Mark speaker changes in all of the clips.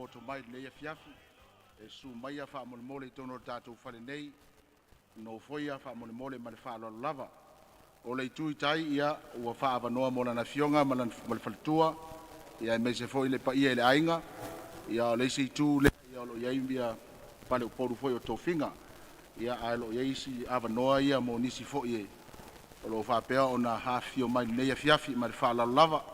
Speaker 1: poto mai nei fiafi e su mai fa mo mole tono tatou fale nei no foia fa mo mole ma fa lo lava o le tui tai ia ua fa avanoa mo na fionga ma le faltua ia me se foi le pa ia le ainga ia le si tu le ia lo ia ia pale o poru foi o tofinga ia alo ia isi avanoa ia mo nisi foi e o lo fa pea ona hafio mai nei fiafi ma fa lo lava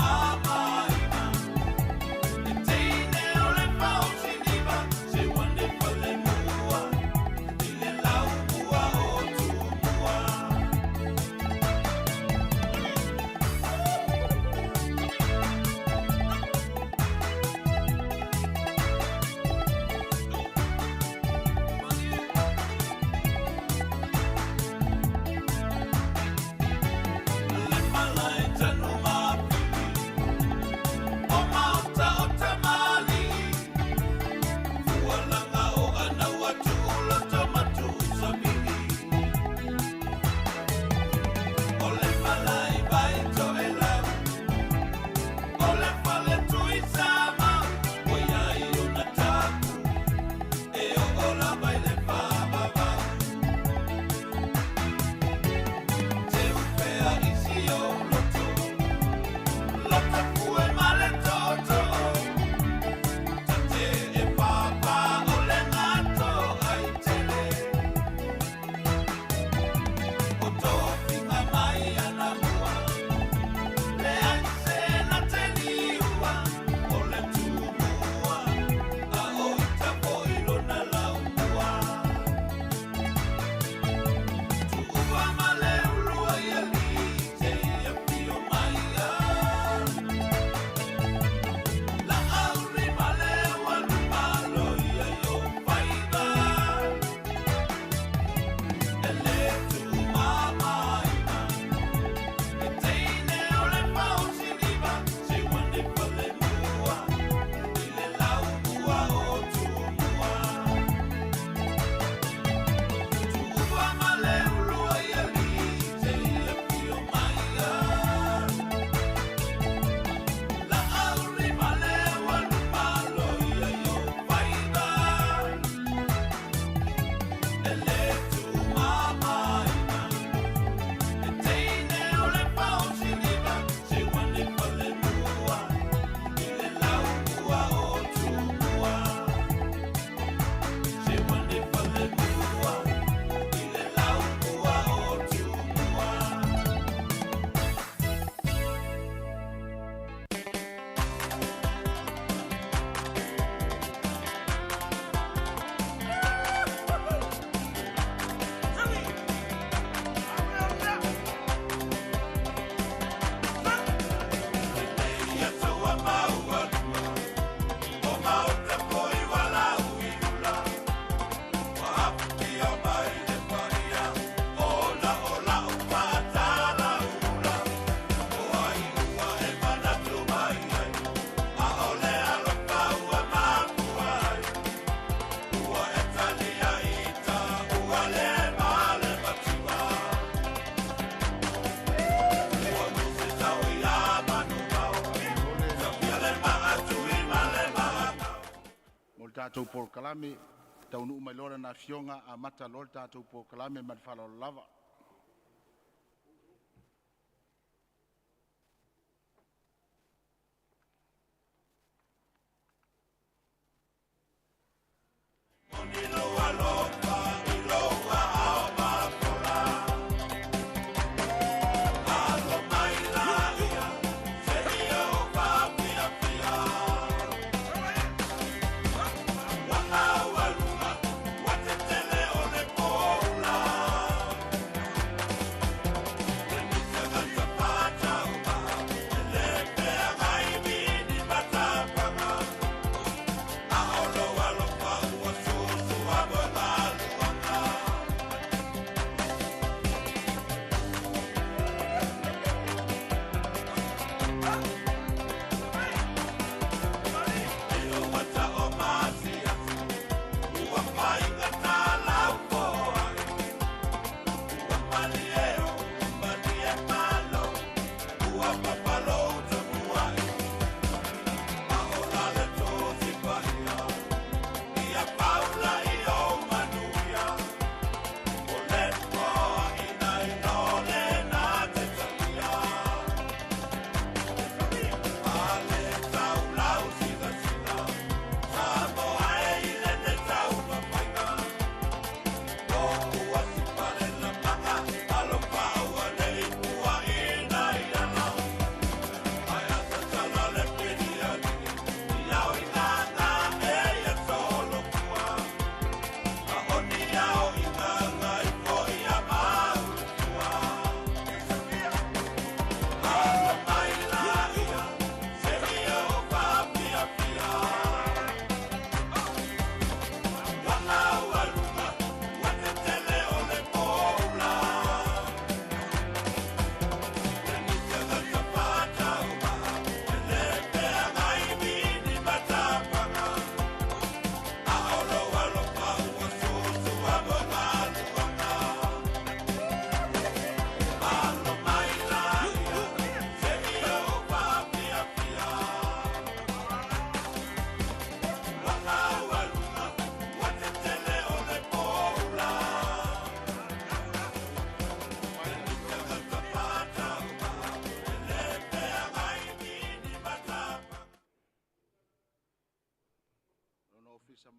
Speaker 2: Mama
Speaker 1: tātou por kalame, taunu umailora na fionga a mata lor tātou por kalame malfalo lava.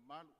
Speaker 1: Malu.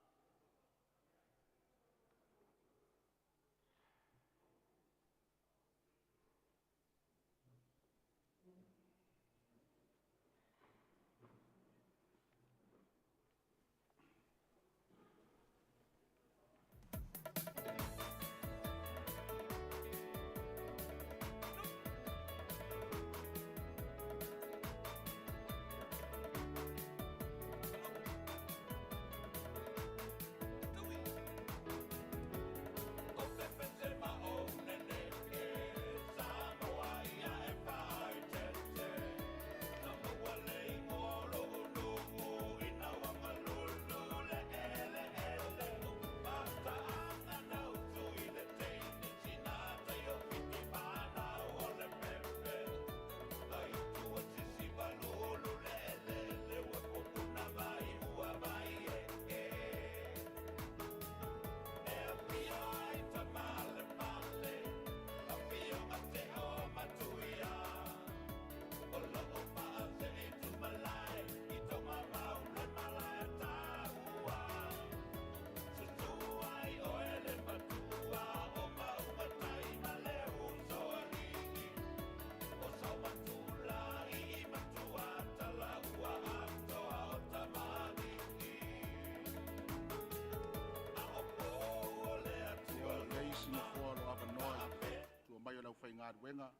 Speaker 1: Wenga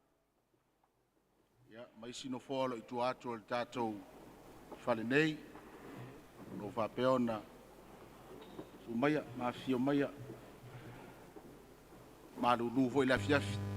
Speaker 1: ya mai sino folo itu atu tato fale nei no fa peona sumaya mafio maya malulu foi la fiafi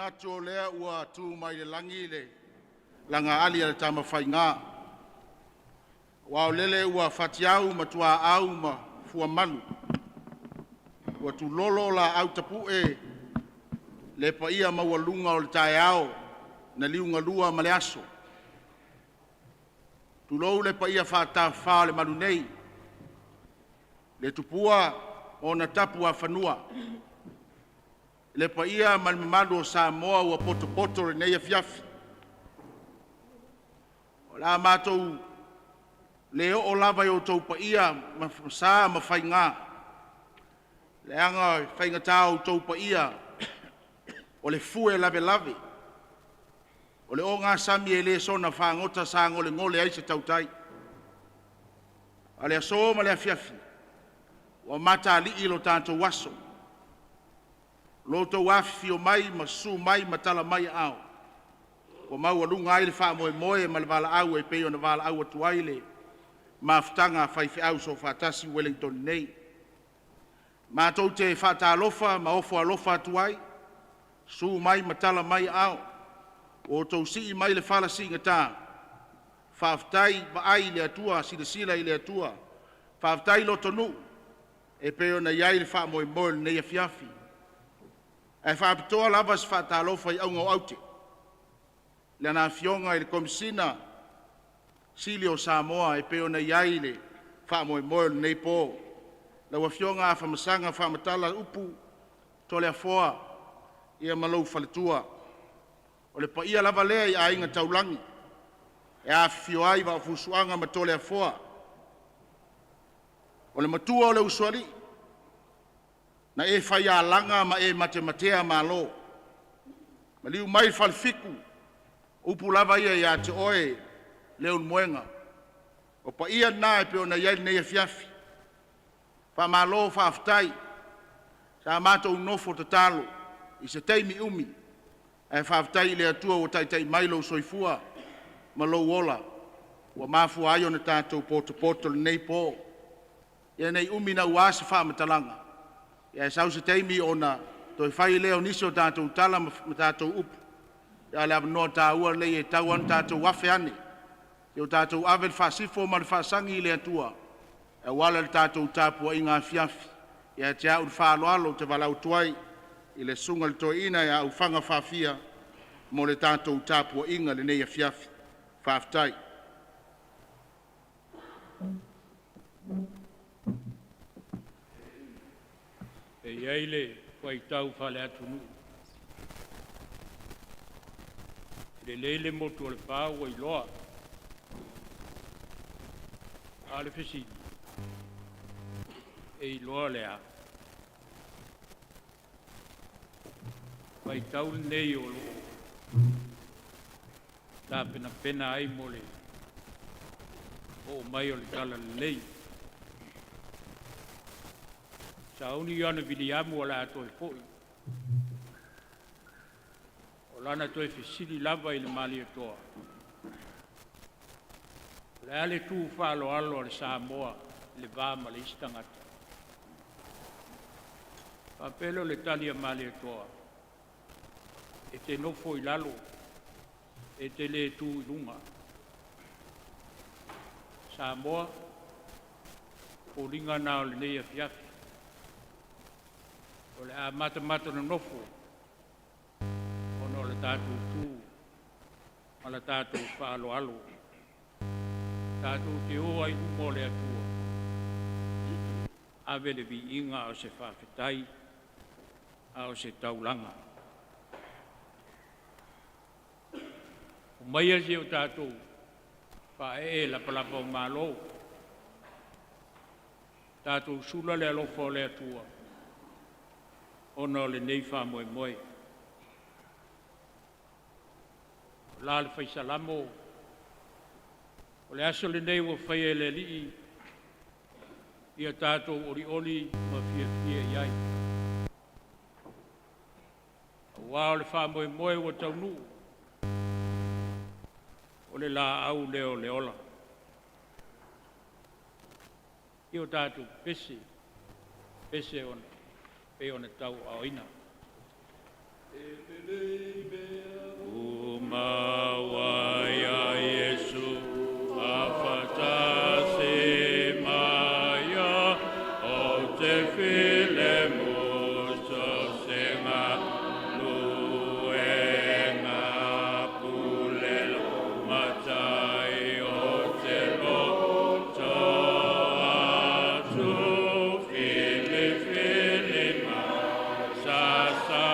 Speaker 1: atu o lea ua tu mai le langi le langa ali le tama whainga. Wa o lele ua whatiau matua au ma fua manu. Ua tu lolo la au tapu e le pa ia Maualuga o le tae ao na liunga lua ma le aso. Tu lou le pa ia wha le manu nei. Le tupua o na tapu a whanua. Le pa ia malmamalo o Samoa ua poto le nei a fiafi. O la mātou le o lava i o tau pa ia sa ma whainga. Le anga whainga tau tau pa ia o le fue lave. O le o ngā sami e le sona whaangota sa ngole ai se tautai. A le aso ma le a fiafi. Wa mata li ilo tātou waso. Loto wafi o mai, masu mai, matala mai ao. Wa Maualuga ai le wha moe ma le wala au e peo na wala au atu ai le maftanga whaife au so whatasi Wellington nei. Mātou te whata alofa, ma ofo alofa atu ai. Su mai, matala mai ao. O tau si mai le whala singa tā. Whaftai ma ai le atua, sila i le atua. Whaftai loto nu. E peo na iai le wha moe nei a fiafi. E whaapitoa lavas whata alofa i aunga o aute. Le ana fionga i le Komesina sili o Samoa e peo na iai le wha moe nei po. La wa fionga a whamasanga whamatala upu to le afoa ia malou whaletua. O le pa ia lava lea i a inga taulangi. E a fio ai wa fusuanga ma to le afoa. O le matua o le usuali. Na e whai a langa ma e matematea ma lo. Ma liu mai whalifiku. Upu lava ia i a te oe leun moenga. O pa ia nā e peo na iai nei a fiafi. Wha ma lo whaaftai. Sa mātou nofo te talo. I se teimi umi. E whaaftai le atua o taitai mailo soifua. Ma lo wola. Wa mafua ai o na tātou poto le nei po. Ia nei umi na uase whaamatalanga. Ia sau se teimi o na toi whai leo nisi o tātou tala ma tātou upu. Ia le avanoa tā ua lei e tau anu tātou wafe ane. Ia o tātou avel whaasifo ma le whaasangi le atua. E wala le tātou tāpua i ngā fiafi. Ia te au whaaloalo te walau tuai. I le sunga le toina ia au whanga whaafia. Mo le tātou tāpua inga le nei a fiafi. Whaaftai.
Speaker 2: E iai le whai tau whale atunu. Le leile motu o le whāua i loa. A le whisi. E i loa le a. Whai tau nei o lo. Tā pena ai mo le. O mai o le tala le lei. Sauni ana vili amu ala atoi foi. O lana toi fisili lava i le mali atoa. Le ale tu whalo alo le Samoa le vama le istangata. Papelo le talia mali atoa. E te nofo i lalo. E te le tu i lunga. Samoa o ringa nao le neia fiafi. O le a mata na nofo. Ono le tātou tū. Ma le tātou whaalo alo. Tātou te oa i humo le atua. Ave le vi inga o se whawhetai. A o se taulanga. O mai ase o tātou. Whae la palapa o malo. Tātou sula le alofa o le atua. Ono le nei wha moe. La le whai salamo. O le aso le nei wa whai e le lii. Ia tātou oli ma fia iai. Wa o le wha moe wa taunu. O le la au leo le ola. Io tātou pese ona. Pe ona tau ao ina. Umawaya Yesu afatase maya o te file muso senga luenga pulela matai o te loto atu fili fili ma sasa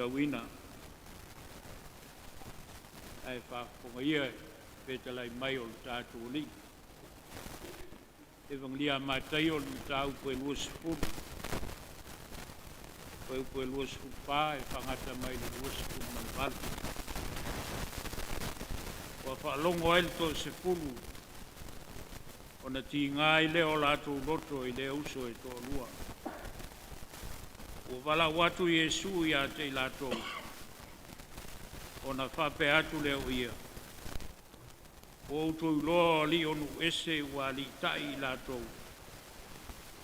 Speaker 2: Wina ai fa ko ia peta lai mai o tatu li e vanglia matai o tau po lus fu po lus fu pa e fangata mai lus fu man wa fa longo el to se fulu ona tinga ile o la tu loto ile uso e to lua o vala watu Yesu ya te lato ona fa pe atu le o ia o to lo li onu ese wa li tai lato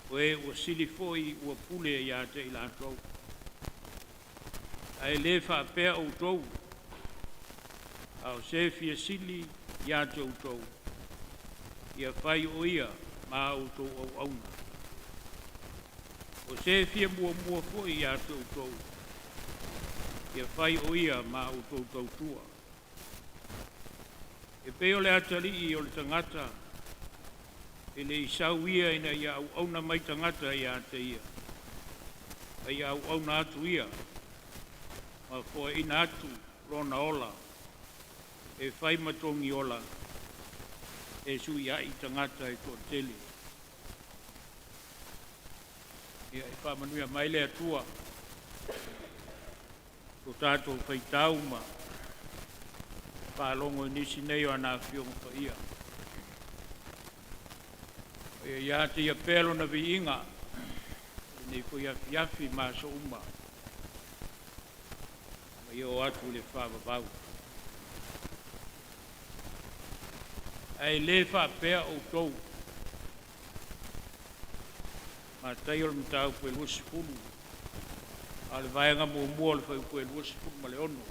Speaker 2: o sili foi o pule ya te lato ai le fa pe o to au se fie sili ya te o to ia fai o ia ma o to o auna o se fie mua fo ia tau tau. Ia whai o ia ma o tau tau tua. E peo le atali i o le tangata. E le isau ia ina ia au auna mai tangata ia te ia. E ia au auna atu ia. Ma fo ina atu rona ola. E whai matongi ola. E su ia i tangata e tō tele. ia e whamanuia mai le atua. Ko tātou whaitau ma whaalongo nisi nei o ana whionga pa ia. Ia te ia pēlo na vi inga, nei ko ia fiafi ma so uma. Ma ia o atu le whaavavau. Ai le whaapea o tou. Ma taiol mtau pue lusi pulu. Ale vaenga mua le whai pue lusi pulu ma le ono.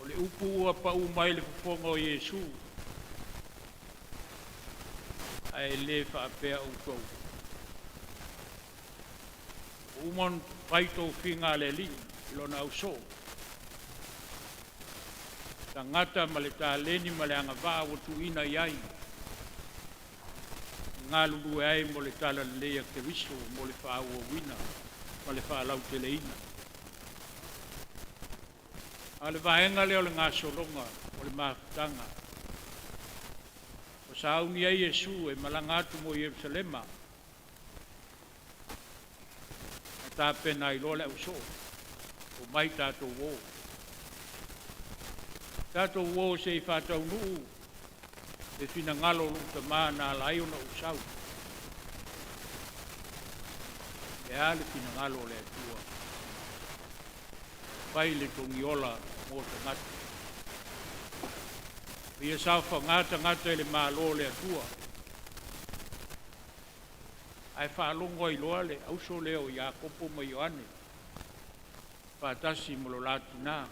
Speaker 2: O le upu ua pa umai le fufonga o Yesu. Ai le whaapea o tou. Umon whaito whinga le li, ilona au so. Tangata ma le tāleni ma le anga waa o tu ina iai. Ngā lulu ai mo le tala lea ke viso, mo le wha o wina, ma le wha lau te leina. A le vaenga leo le ngā solonga, o le māwhitanga. O sauni ai Yesu e malangatu mo Yerusalema. A tā pena i lole au so, o mai tātou wō. Tātou wō se i whātau nuu, e whina ngalo luta mā nā lai ona usau. E ale whina ngalo le atua. Pai le tongi ola mō ta ngata. Ia sauwha ngata ele mā lo le atua. Ai whaalongo i loa le auso leo i a kopo ma Ioane. Whātasi mo lo lati nā.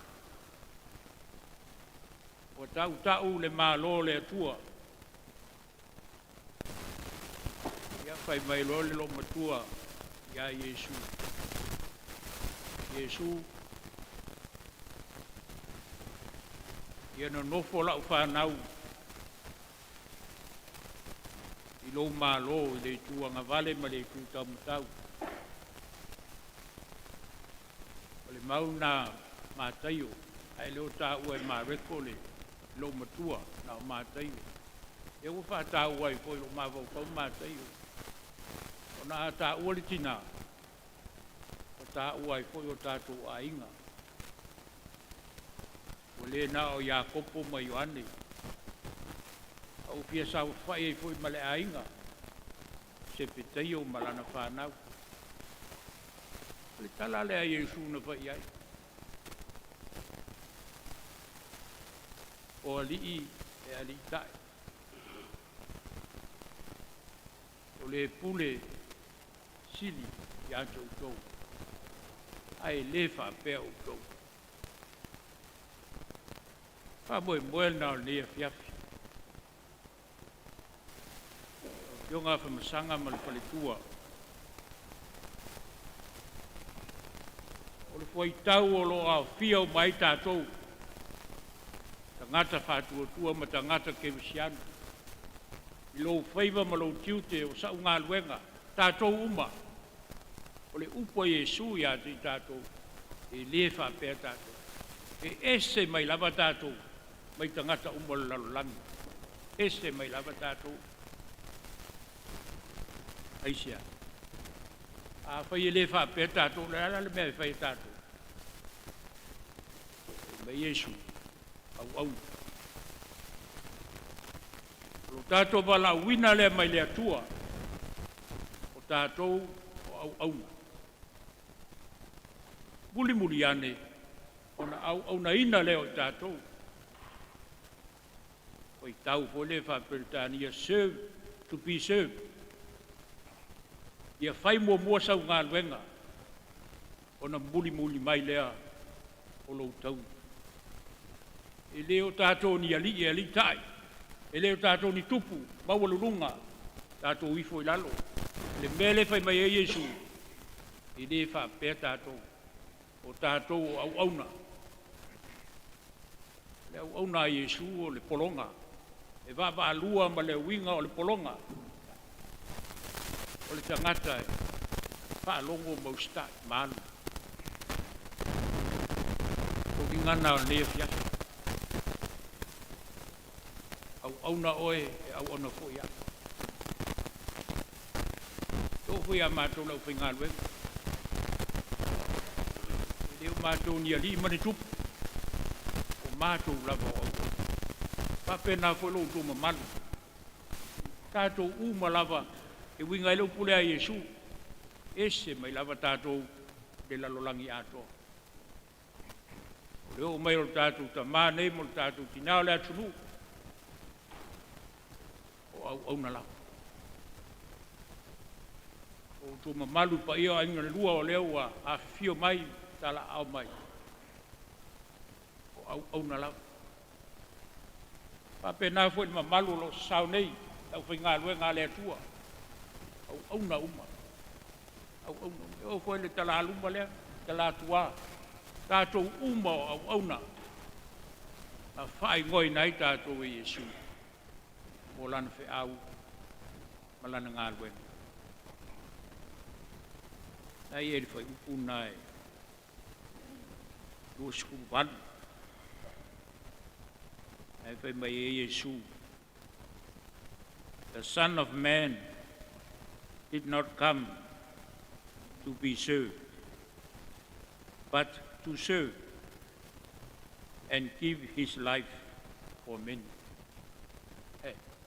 Speaker 2: O tau le mā lo le atua. Fai mai lo le lo matua ya Yesu. Yesu ia no nofo la whanau i lo malo i le tuanga vale ma le tuta matau. O le mauna mātaio ai leo tā ua e māreko le lo matua na o mātaio. E ua whātā ua i fo i lo māwau pau mātaio. Ona ta ua le tina, o ta ua i fo i o tātou a inga. O le na o Iakopo ma Ioane. Au pia sa o whai i fo i male a inga. Se petei o malana whanau. Le tala le a Yesu na whai ai. O alii e alii tae. O le pule sili i ato utou. Ai le whapea utou. Whamoe moe na o lea fiafi. Ionga whamasanga ma le paletua. O le fwai tau o loa fia o mai tātou. Tangata whātua ma tangata kewisianu. I lo whaiva ma lo tiute o sa unga luenga. Tātou uma. O le upo Yesu ia te tātou. E le whapea tātou. E ese mai lava tātou. Mai tangata uma lalolanga. Ese mai lava tātou. Aisia. A whai e le whapea tātou. Le ala le mea whai tātou. Mai Yesu. Au. O tātou wala wina lea mai lea tua. O tātou o au. Muli ane. Ona au na ina leo i tātou. O i tau po le whaperitania serve to be served. Ia whai mua sau ngā luenga. Ona muli mai lea o lo tau. E leo tātou ni ali tai. E leo tātou ni tupu, mawalulunga, tātou ifo i lalo. Le mele whai mai e Yesu, e le whapea tātou, o tātou au auna. Le au auna Yesu o le polonga, e wha alua ma le winga o le polonga. O le tangata e, wha alongo mausta, malu. O ingana o le fiasa. Au na oe e au ona fo ia. Tō whi a mātou lau whainga lue. Leo mātou ni ali mani tupu. O mātou lava o au. Papena fo lo tō mamalu. Tātou uma lava e winga ilo pule a Yesu. Ese mai lava tātou le lalolangi atoa. O leo mai o tātou ta mānei mo tātou tinao le atunu. O au na lava. O tō mamalu pa ia ainga le lua o leo a fio mai tala au mai. O au na lava. Papena fo i mamalu lo saunei. Au whainga lue ngā le atua. Au na uma. O fo le tala aluma lea, tala atua. Tātou uma o au na. A whai ngoi nei tātou e Yesu. Mo lana whi au. Malana ngā lue. Nai e le whai upuna e. Lua skuru wanu. Nai whai mai e Yesu. The Son of Man did not come to be served, but to serve and give his life for many.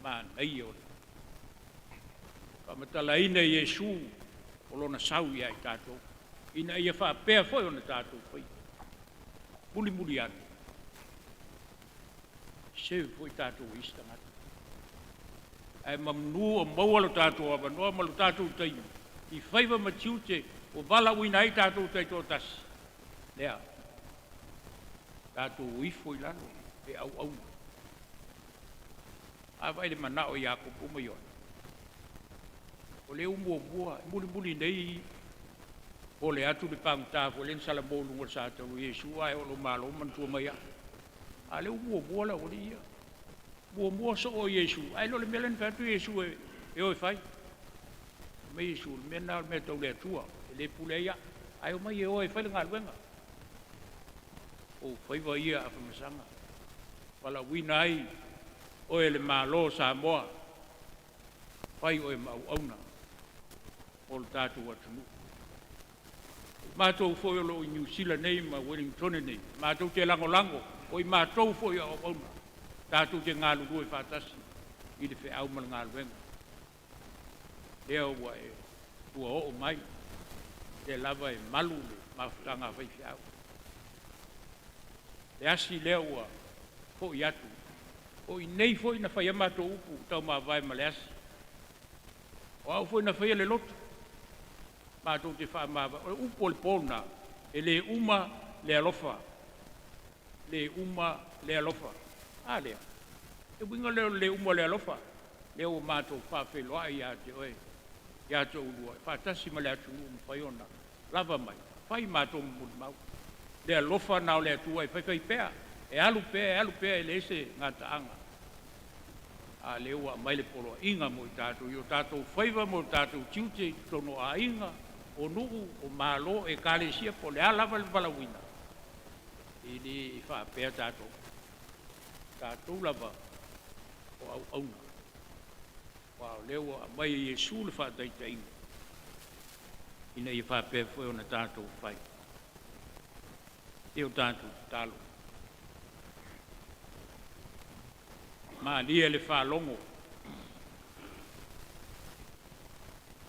Speaker 2: Man, ai o. Kamatala ina Yesu o lona sau ia i tātou. Ina ia whapea foi ona tātou foi. Muli anu. Serve foi tātou istangata. Ai mamnu o mawalo tātou ava noa malu tātou tainu. I whaiva matiute o wala uina ai tātou tai tō tasi. Lea, tātou uifo i lano e au. A vai le manao i ako puma iona. O le mua, muli nei o le atu le pangu tāfo, le nsala mōlu ngol sātou Yesu ai o lo malo mantua mai a. A le mua la o le ia. Mua so o Yesu. Ai lo le melen fatu Yesu e oi fai. Me Yesu, le mena me tau le atua. E le pule ia. Ai o mai e oi fai le ngā luenga. O fai wa ia a whamasanga. Wala wina ai. Oe le malo Samoa. Fai oe mau auna. O le tātou atunu. Mātou foi o lo i New Zealand nei ma Wellington nei. Mātou te lango. Oi mātou foi o auna. Tātou te ngā lulu e whātasi, i le whi au mala ngā luenga. Lea ua e ua o mai, te lava e malu le mawhutanga whai whi au. Le asi lea ua ho i atu. O i nei foi na whai amato upu, tau mā vai ma le asi. O au foi na whai le lotu. Mātou te wha mā vai. O upu o le pōna, e le uma le alofa. Le uma le alofa. A lea. E winga leo le umo le alofa. Leo mātou whawheloa i a te oe. I a te ulua. Whātasi ma le atu mwhaiona. Lava mai. Whai mātou mwuri mau. Le alofa nao le atua i whaiwhai pēa. E alu pēa e le ese ngā taanga. A leo a mai le polo inga mo i tātou. I o tātou whaiva mo i tātou tiute i tono a inga. O nuu o mālo e kālesia po le alava le balawina. I li i whapea tātou. Tātou lava o au auna. Wao leo a mai Yesu le whaataita inga. Ina i whapea whai o na tātou whai. Teo tātou tālo. Mā lia le whalongo.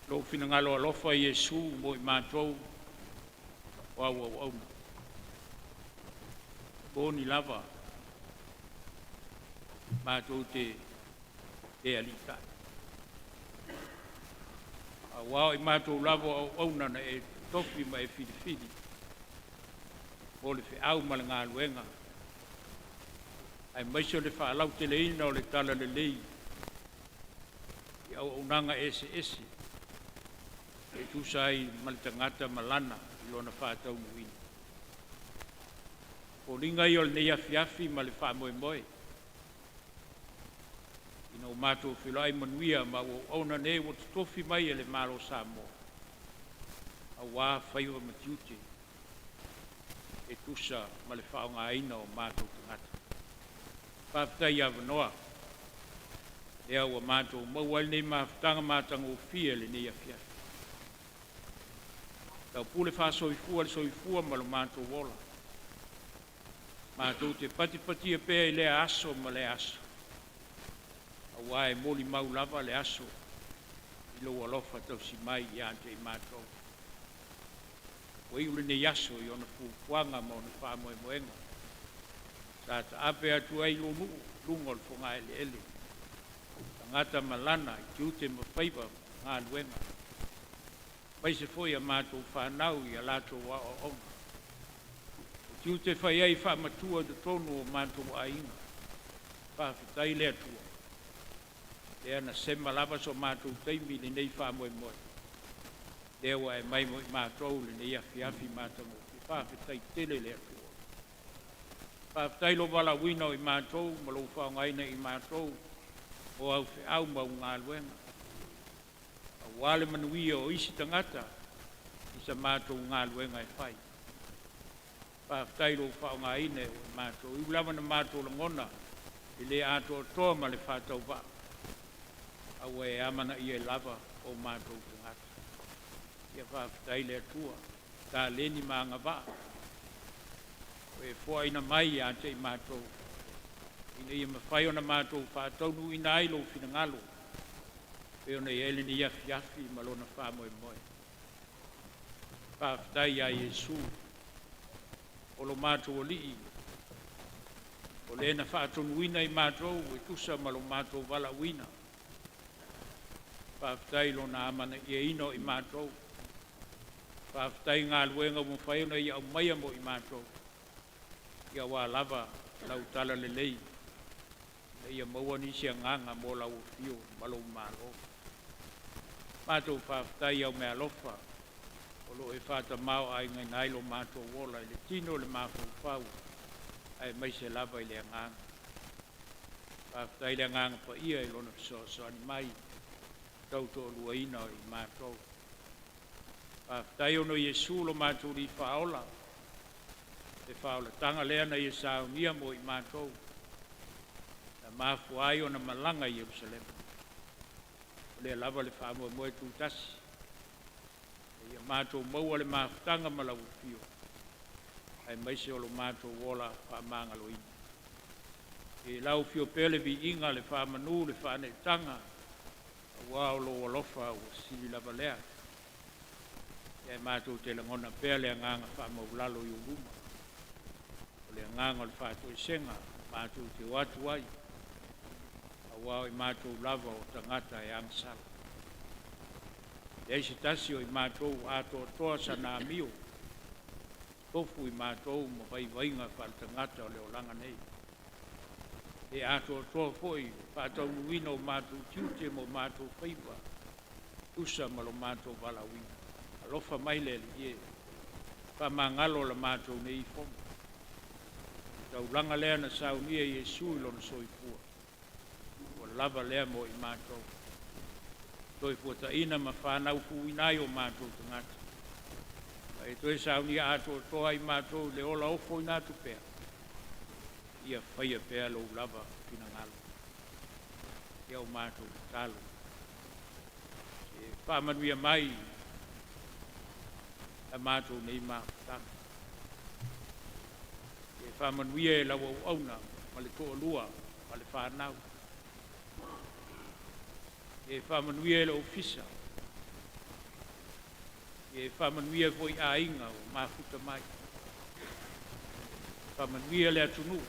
Speaker 2: Lo whina ngalo alofa Yesu mo i mātou. Wao au auna. Boni lava. Mātou te alita. A wao i mātou lavo au aunana e tofi ma e whiri. O le whi au ma le ngā luenga. Ai maiso le whaalau te leina o le tala le lei. I au aunanga ese. E tūsai ma le tangata malana i lona whaatau nuina. O ringa i o le nei afi ma le whaamoe. Ina o mātou whilai manuia ma o auna ne o tofi mai e le malo Samoa. A wā whaiwa matiute. E tusa ma le whaonga aina o mātou tangata. Pāwhitai awa noa. Ea ua mātou mauai nei mawhitanga mātanga o fia le nei awhiafi. Tau pule le soifua ma lo mātou wola. Mātou te pati e pēa I le aso ma le aso. Awa e moli mau lava le aso. I lo alofa tau si mai I ante I mātou. Wai ule ne yaso I ona fukuanga ma ona whamoe moenga. Sa ta ape atu ai lo lungo le fonga ele. Tangata malana I tiute ma whaiva ngā luenga. Pai se foi a mātou whanau I a lato wa o onga. Tiu te whai ai whamatua de tonu o mātou a inga. Whawhitai lea tua. Lea na sema lava so mātou teimi le nei whamoe moe. Lea wa e mai mo I mātou le nei afi mātou mo. Whawhitai tele lea tua. Whawhitai lo wala wina I mātou, ma lo whaongaina I mātou, o au whi au mau ngā luenga. Wale manuia o isi tangata I sa mātou ngā luenga e whai. Whawhitai lo whaonga ine o mātou. I ulawa na mātou langona I le ato toa ma le whātau wā. Awa e amana I e lava o mātou tangata. Ia whawhitai le atua. Tā leni maanga wā. O e fua ina mai a te I mātou. Ina ia mawhai o na mātou whātau nu ina ailo whina ngalo. Peo nei ele ni yafi malona whamoe moe. Whawhitai a Yesu. O lo mātou o lii. O le na whaatonu wina I mātou, e tusa malo mātou wala wina. Whawhitai lo na amana I e ino I mātou. Whawhitai ngā luenga mo whaiona I au maia mo I mātou. Ia wā lava lau tala le lei. Ia maua nisi a nganga mo lau fio malo malo. Mātou whawhitai au mea lofa. O lo e whata mau ai ngai nai lo mātou wola. I le tino le mātou whau. Ai mai se lava I le nganga. Whawhitai le nganga pa ia I lona so ani mai. Tauto lua ina I mātou. Whawhitai ono Yesu lo mātou li whaola. E whaola tanga lea na I Sauniga mo I mātou. Na mafu ai o na malanga I Jerusalem. Le lava le whamoe moe tūtasi. Ia mātou maua le mafutanga malau fio. Ai maise o lo mātou wola whamanga lo ina. E lau fio pele vi inga le whamanu le whane tanga. Awa o lo walofa o sili lava lea. Ia mātou te langona pele a nganga whamau lalo I uruma. O le nganga le whato I senga. Mātou te watu ai. Wao I mātou lava o tangata e angsala. E se tasi o I mātou ato toa sa nā mio. Tofu I mātou mo vai vainga whal tangata o leo langa nei. E ato toa foi, whātau nuina o mātou tiute mo mātou whaiva. Usa malo mātou wala wina. Alofa mailele ie. Whamangalo la mātou nei fonga. Tau langa lea na Sauniga Yesu I lona soifua. Lava lea mo I mātou. Toi puata ina ma whanau fuinai o mātou tangata. E toi Sauniga ato toa I mātou le ola ofo I nātu pēr. Ia whaia pēr lo lava pina ngalo. Ia o mātou talo. E whamanuia mai a mātou nei mātanga. E whamanuia e lawa o auna ma le toa lua ma le whanau. E whamanuia e la ofisa. E whamanuia voi a inga o mafuta mai. Whamanuia le atunu.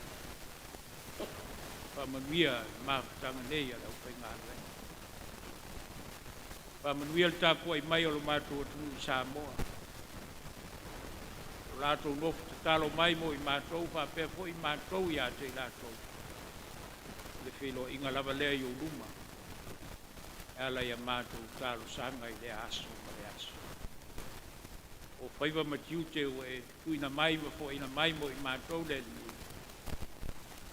Speaker 2: Whamanuia mafutanga nei a lau whainga anwai. Whamanuia le tāpua I mai o lo mātou atunu I Samoa. O lātou nofu te talo mai mo I mātou, whapea po I mātou I ate I lātou. Le whilo inga lava lea I o luma. Ala ia mātou tālo sanga I le aso ma le aso. O whaiva matiute o e tuina mai ma fo ina mai mo I mātou le li.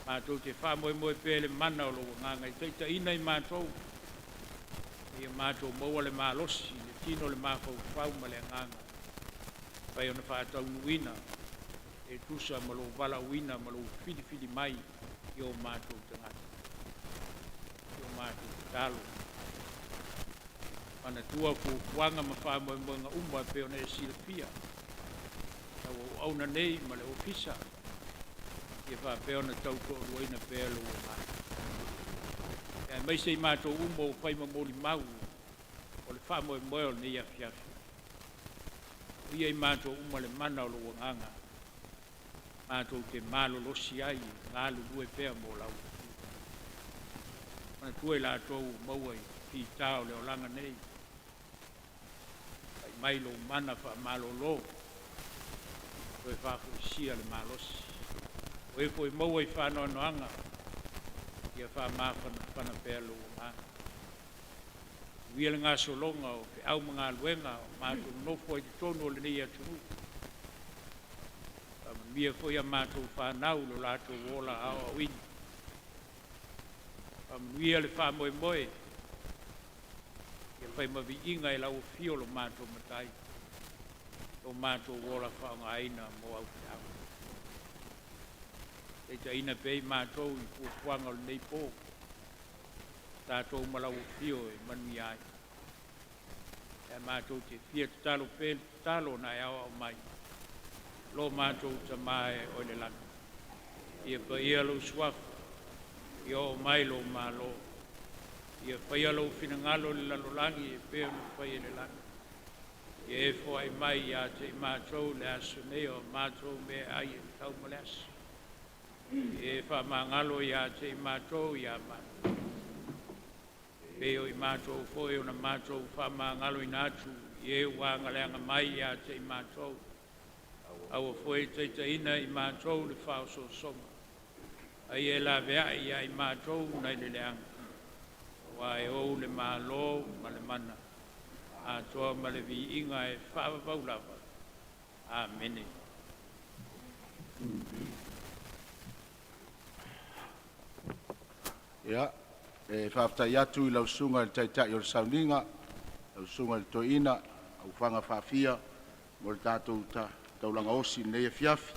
Speaker 2: Mātou te whamoe moe pēle mana o lo nganga I teita ina I mātou. Ia mātou maua le mālosi, le tino le māwhau whau ma le nganga. Pai ona whaatau nuina, e tusa ma lo wala uina ma lo whili mai I o mātou tangata. I o mātou talo. Mana tua fuanga ma fa mo nga umba pe ona silpia. Au au na nei ma le ofisa. Ia fa pe ona tau ko ruina pe lo ma. E mai sei ma to umbo fai ma moli mau. O le fa mo mo nei ia fia. Ia i ma to umma le mana lo nganga. Ma to te malo lo si ai, ngalo due pe mo lau. Mana tua la to mau ai fi tau le olanga nei. Mai lo mana fa malo lo o fa sia le malos o e foi mo e fa no anga ia fa ma fa na pelo ma wiel nga so longa o pe au mga luenga ma tu no foi tono le ia tu mia foi a ma tu fa na lo la tu wola a win wiel fa mo fai ma vi inga e lau fio lo mato matai o mato wola whaanga aina mo au te au e ta ina pei mato i fuanga o nei po tātou malau fio e manui ai e mato te fia talo pe talo na e awa o mai lo mato ta mai o le lana ia pa ia lo swaf ia o mai lo malo ia fai alo fina ngalo le lalolangi e pēr no fai le lana. Ia e fo ai mai ia te mātou le aso neo mātou me ai e tau male aso. Ia e fa ma ngalo ia te mātou ia mātou. Peo i mātou fo e ona mātou fa ma ngalo i nātu ia e wanga leanga mai ia te mātou. Awa fo e teita ina i mātou le whao so songa. Ai e la vea ia i mātou nai le leanga. Wai o le malo ma le mana a toa ma le vi inga e whaavavau lava. Amene.
Speaker 1: Ia, e whaaftai atu i lau sunga le taitai o le Sauniga, lau sunga le toina, au whanga whaafia, mo le tātou taulanga osi nei e fiafi.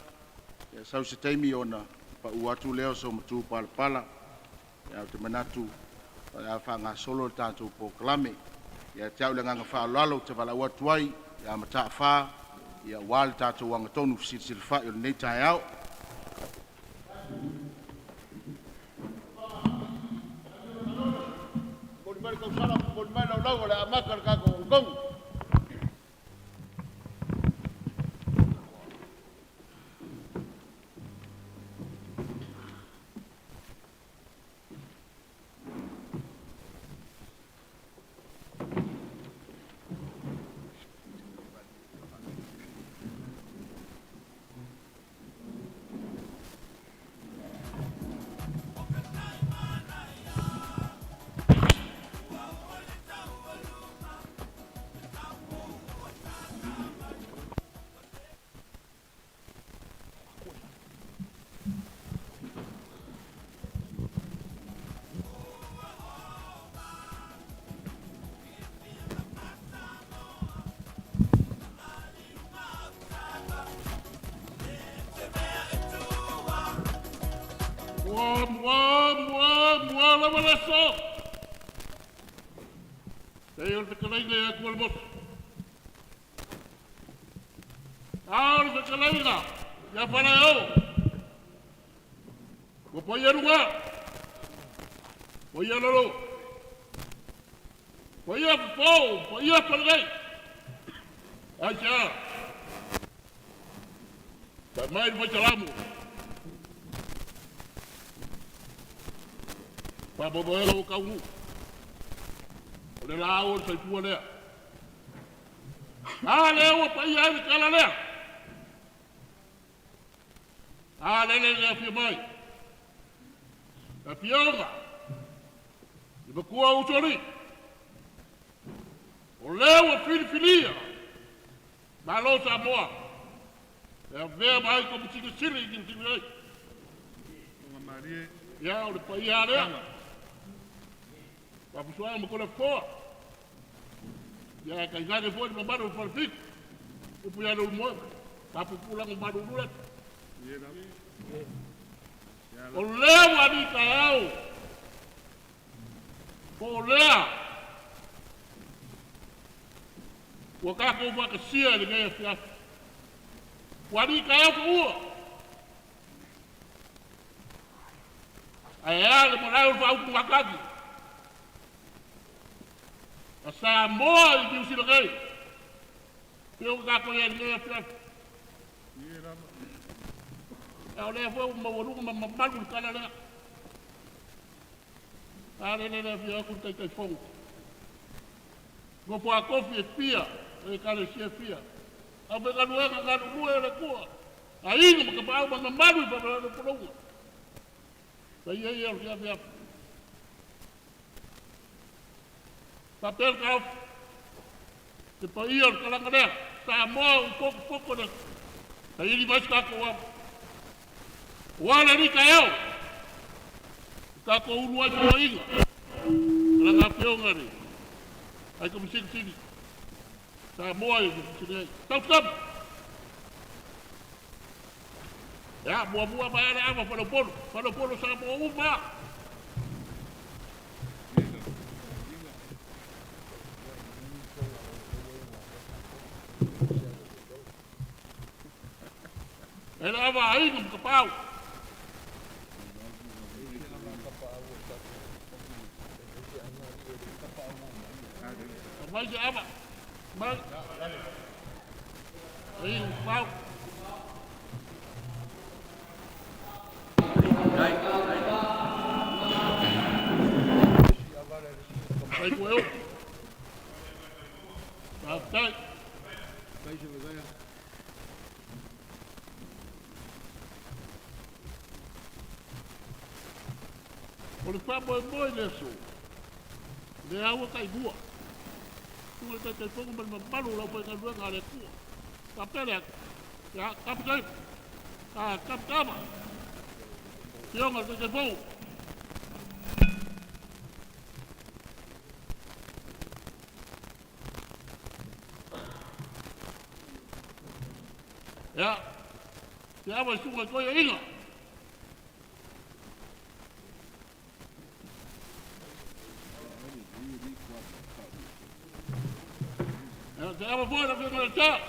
Speaker 1: Ia sau se teimi ona pa uatu leo so matu pala pala, ia te manatu, ia whanga solo tātou poklame, ia te au le nganga whaalalo te wala uatuai, ia mataa whaa, ia wale tātou wanga tonu fisirisiri wha i o nei tai au. Mori mari kau sala, mori mai lau lau, le amakar kako Hong Kong. Mua lava leso. Tei o te kalainga ia kua le motu. Au te kalainga, ia whanai au. Kua pai arunga. Pai araro. Pai a pau, pai a parangai. Ai tia. Tai mai ni whaitalamu. Pa boboelo o kaunu. O le lao o sai pua lea. A leo pa ia ni kala lea. A lele lea fia mai. A fionga. I makua usori. O leo a filifilia. Ma lo Samoa. E a vea mai ko mtiki siri ki mtiki ai.
Speaker 3: Nga marie.
Speaker 1: Ya o le pa ia lea. Pa pusua mo kona foa. Ya kai ngane foa ni mabaro for fit. Upu ya no mo. Pa pupula mo madu dule.
Speaker 3: Yera.
Speaker 1: O lewa ni ka au. O lea.
Speaker 3: Ua kako wakasia le ngai fia. Wani ka au ua. Ai ale mo rau fa au wakaki. A Samoa i kiusi le ngai. Pio kako ia le ngai fia. Au le fo Maualuga ma malu kana le. Ale le fia ku tai fongo. Go po a kofi e pia, e kare si e pia. A me kanu eka kanu lue e le kua. A inga ma kapau ma maru i papara no polonga. Ta ia ia o kia fia. Papel kau. Te pa ia o kalanga rea. Samoa un poko ne. Ta ili mais kako wa. Wala ni ka eo. Kako urua i inga. Kalanga pionga ni. Ai Komesina sini. Samoa i sini. Tau. Ya, buah-buah bayar apa pada polo Samoa umma. Era apa aing kepau. Baik apa? Baik. Aing kepau. Baik eu. Baik. Baik saya. Olha para boi nisso. De água cai boa. Tu está te fogo mas malu lá foi na rua cara tua. Capela. Ya, capela. Ah, capama. Tiong ada te fogo. Ya. Ya, mas tu vai coi ainda. Estava fora, foi para cá.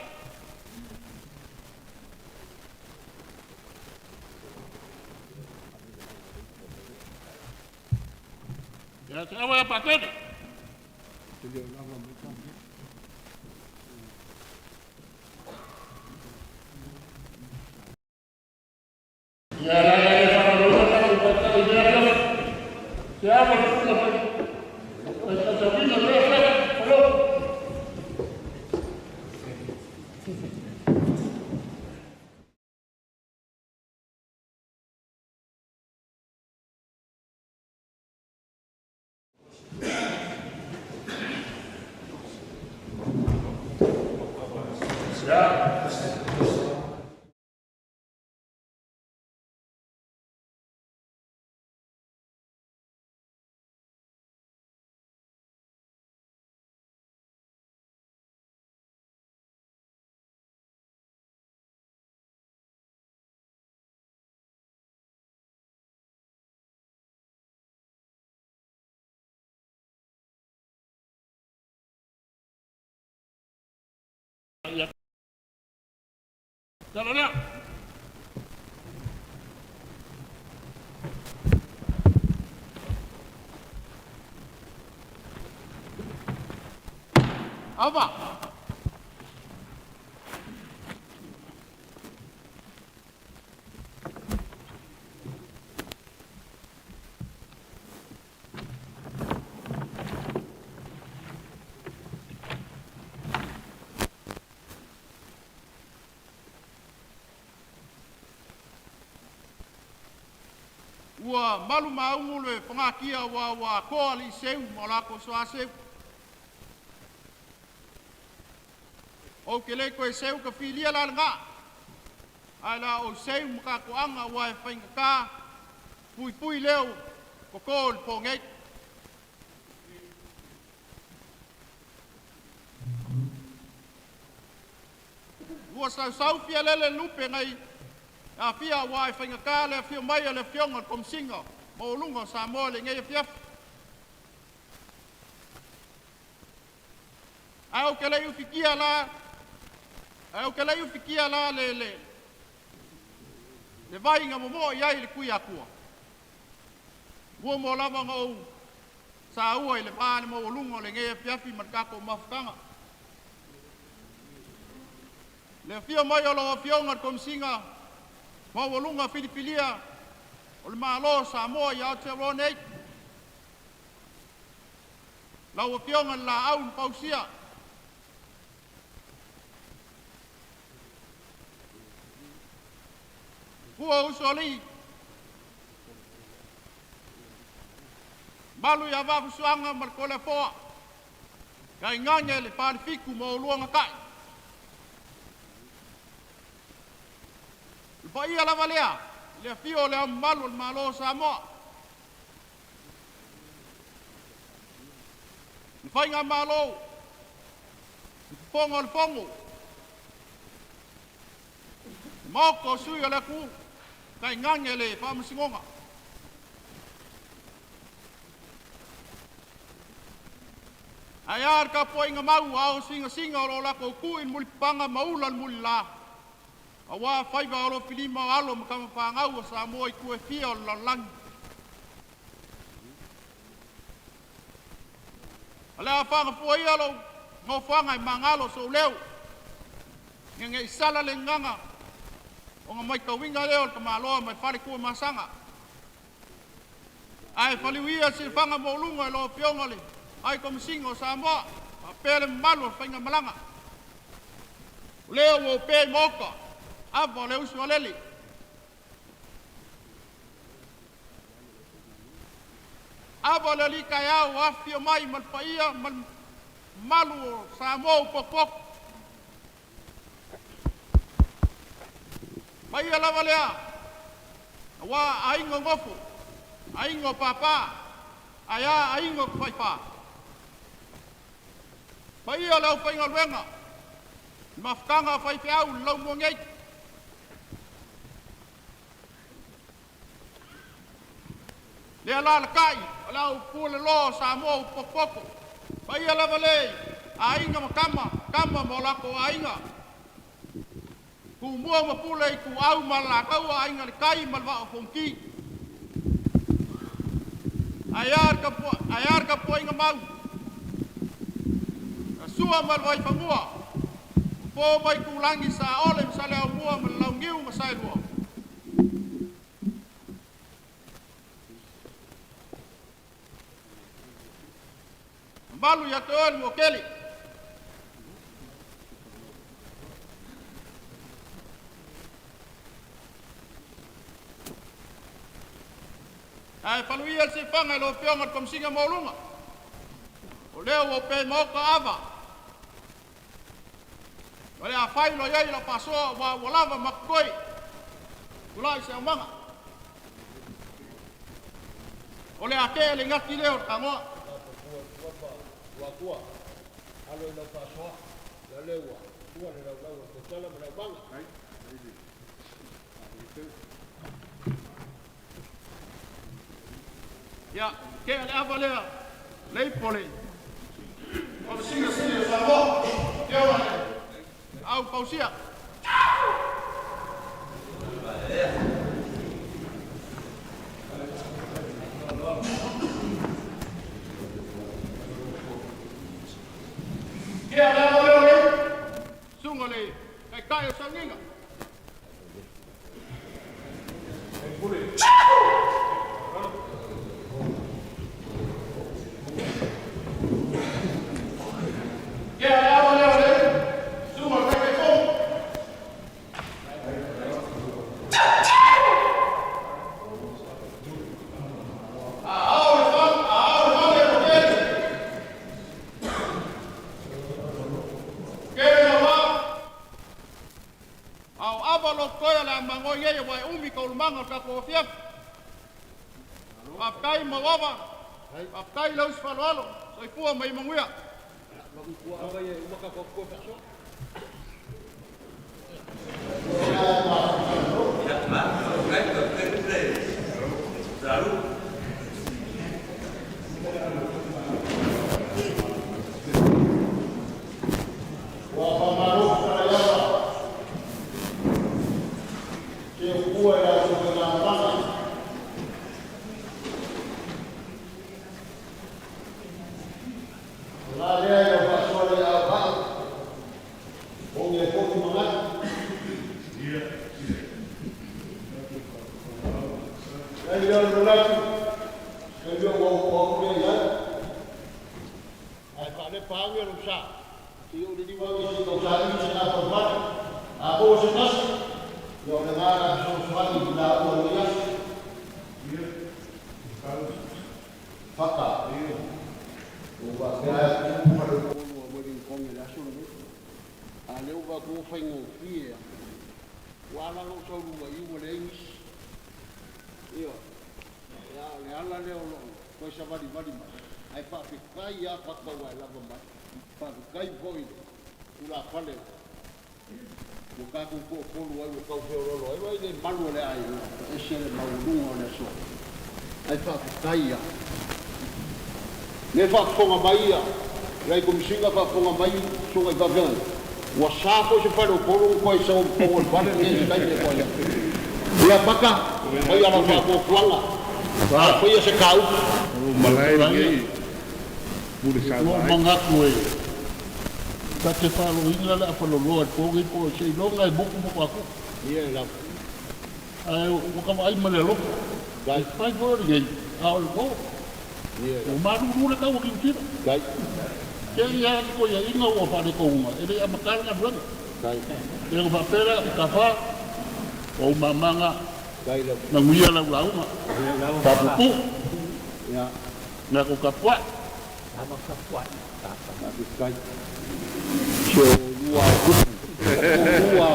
Speaker 3: Já estava a paquete. Ya. Jalan. Apa? Ua malu maungu le whangakia wa koa li seu mo lako soa seu. O ke le koe seu ka whilia la ngā. Ai la o seu mka koanga wa e whainga kā. Pui leo ko kōl po ngei. Ua sau fia lele lupe ngai. A fia wa e whainga kā le fia mai le fionga Komesina Maualuga Samoa le ngai fiaf.
Speaker 4: Ai o ke lai ufikia la, ai o ke lai ufikia la le vai nga momo iai le kui akua. Ua mo lava ngau sa ua i le pāne Maualuga le ngea piafi matakako mafutanga. Le fia mai o loa fionga Komesina Maualuga Filipilia o le malo Samoa i Aotearoa nei. Lau fionga la au ni pausia. Kua usoli malu ya vafu suanga markole foa kai nganya le panifiku mo luanga kai pa ia lava lea le fio le malu le malo Samoa le fainga malo le fongo moko sui le ku kai nganya le pamasingonga ayar ka poinga mau au singa o la ko ku in mulipanga maula mulla awa faiva o filima alo makama panga o Samoa ku e fio la lang ala fanga foi alo no fanga mangalo so leo nge isala le nganga o mai ka winga leo ka malo mai fale ku masanga ai fale wia si fanga Maualuga lo pionga le ai Komesina o Samoa a pele malo fainga malanga leo o pe moka ava le usu alele ava le lika ya o afio mai mal paia mal malu o Samoa pokok mai ala valea wa aingo ngofo aingo papa aya aingo faipa pai ala fainga wenga mafkanga faipe au lau mongei le ala kai ala pule lo Samoa pokoko pai ala vale ainga kama molako ainga ku mua mapule ku au malakau ainga le kai malwa fonki ayar ka poinga mau sua malwai pangua po mai ku langi sa ole sale au mua malaungiu masai lua malu ya toel mo keli ai paluia se fanga lo pionga Komesina Maualuga o leo o pe moka ava ole a fai lo yai la paso wa lava makoi ulai se manga ole a ke le ngati leo tango
Speaker 3: Wakua, alo ina pasoa, la lewa, tua le lau te tala me lau banga.
Speaker 4: Ya, ke le avalea, lei pole. Komesina sini Samoa, kewa au pausia. Kia le avalea, sungole, kai Sauniga. Apkai mawawa, apkai laus falwalo, soi pua mai manguia.
Speaker 3: Magukua ava ye umaka kokko perso.
Speaker 5: Ne whakafonga mai ia, rei Komesina whakafonga mai, sunga I Pawhenga. Ua sāko se whare o koro koe sa o pongo le whare, ne se kai ne koe ia. Ia paka, mai ala whako kuanga. Koe ia se kau.
Speaker 3: Malai ngei. Pure sa mai. Lo mangaku e. Ta te whalo inga le apaloloa, pongi po se longa e buku aku.
Speaker 5: Ia la.
Speaker 3: Ai, o kama ai male loko. Gai, pai fōre ngei, ao le kō. O maru le kau ki tira.
Speaker 5: Gai.
Speaker 3: Ke ia ko ia inga o fa de ko uma. Ele a makara na blan.
Speaker 5: Gai.
Speaker 3: E o papera ka fa o mamanga.
Speaker 5: Gai la.
Speaker 3: Na muia la uma. Pa pu.
Speaker 5: Ya.
Speaker 3: Na ko ka kwa.
Speaker 5: Ama ka kwa. Ta gai. Cho lua. Lua.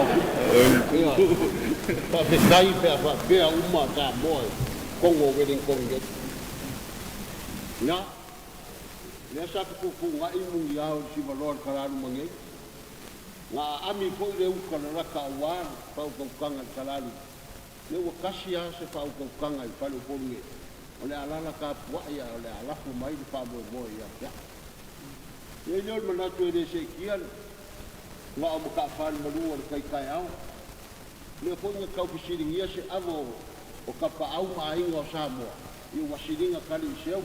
Speaker 5: Pa pe gai pe uma ka moi. Kongo wedding kongo. Ya. Nea sa kuku ngai mungi au si valor kararu mangi. Nga ami foi le uka na raka awar pau kanga kararu. Ne wa kasia se pau kanga I palu ponge. Ole alala ka puaya ole alafu mai di pa mo ya. Ye lor mana tu de se kian. Nga o ka fan malu kai kai au. Le ponge ka pisiringia se avo o ka pa au mai o Samoa. I wasiringa kali seu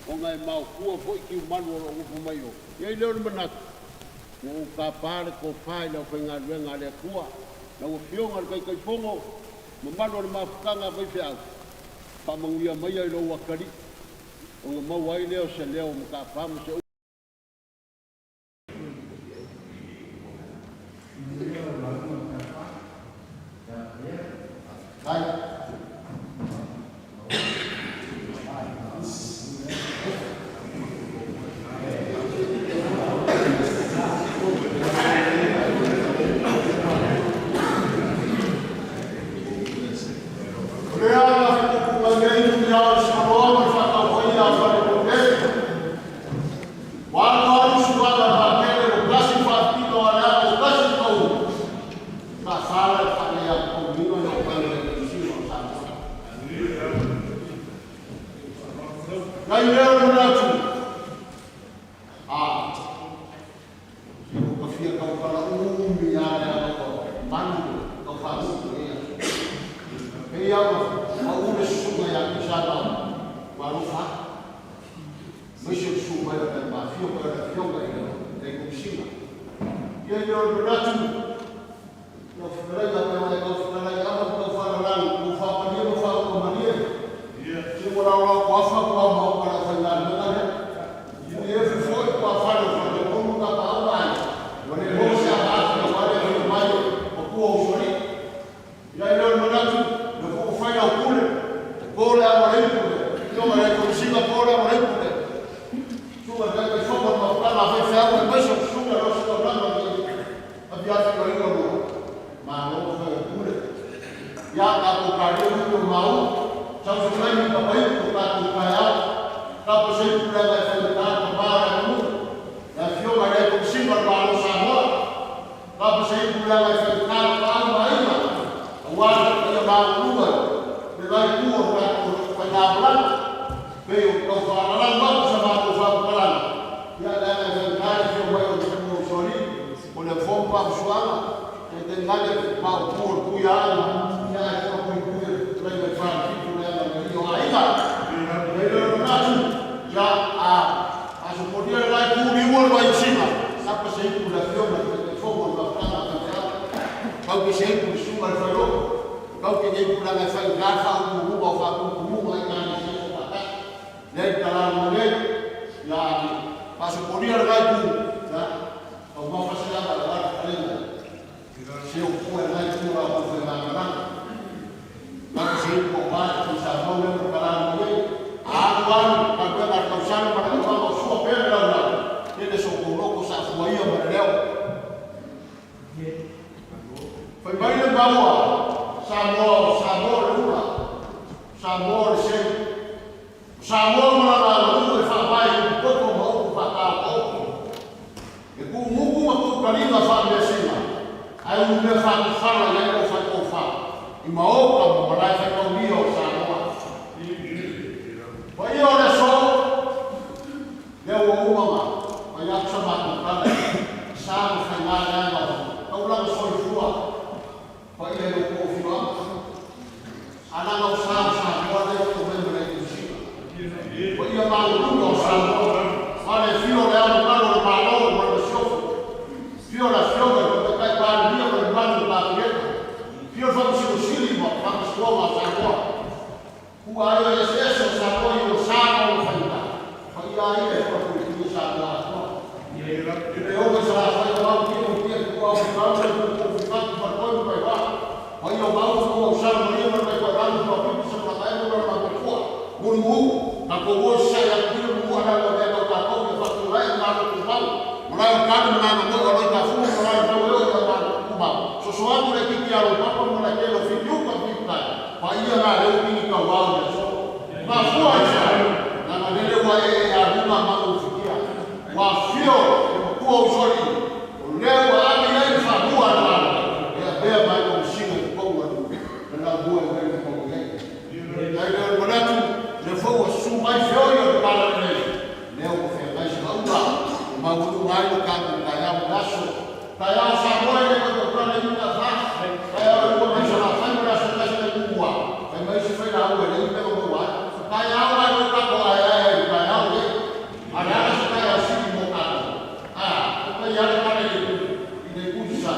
Speaker 5: o ngai mau kua foi ki malu o upu mai o ye leo manat o ka pare ko fai na fenga renga le kua na o fionga kai kai fongo mo malu ma fukanga vai fia pa manguia mai ai lo wakari o mo wai leo se leo mo ka pa mo se Kau ke sei ku sunga falo, kau ke nei ku langa fai garfa u fa ku Samoa Maualuga e whaapai i koko mauku whakao koko. E ku muku ma ku karinga whaamesima. Ai ume whakufara i eko whakofa. I maoka mo marai whakaumia o Samoa. Wa ia o le so, leo o umama, wa iaksa matu kale. Sāma whaingāne anga, kauranga soi fua. Wa ia e o whiwa. Ananga o Samoa leo o membre i kusina. Wa ia Maualuga o Samoa. Ale fio le amo kalo le malo o le sofu. Fio la fioga o kai pāri mia o le manu pārieta. Fio whakusili mo whakusuoma o Samoa. Kua aia e se o Samoa i o Samoa o whainga. Wa ia ia e whakulikia Samoa atoa. E oga sa whai o mau kio kia kua o whikau e kua o whikatu whakoi kai wā. Wa ia o mau kua o Samoa i o kai kua rangu kua pipi sa whakaemo na whakakua. Muru hu, na kua o sa ia kio mua na o mea kua kau e whakurai e mālo ku mau. Mulai o kāne mana mo o roi ka fu, mulai o tau eo e mālo ku mau. So soamu le kiki alo papa mulai kelo whikiuka whikai. Wa ia ngā reu kini kau wau e so. Ma fua i sa, na ngā lele wa e a rima mau whikia. Wa fio, e kua usori, o leo wa ami ei whakua na ana. E a bea mai o msinga i konga nu, e nā bua e wei konga ei. Ai leo manatu, le fau a su mai fio i o kala nei. Leo ko whea mai sa ua, o mauru mai o kāku kai au naso. Kai au sa moe le kato prane i ka wha, kai au e ua mai sa la whainu naso kasi le kukua. Kai mai si whaina au e le i peko mua. Kai au ai o kako ai ai e kai au e. Are ana sa kai au siki mo kako. O kai ale kane i te kusa.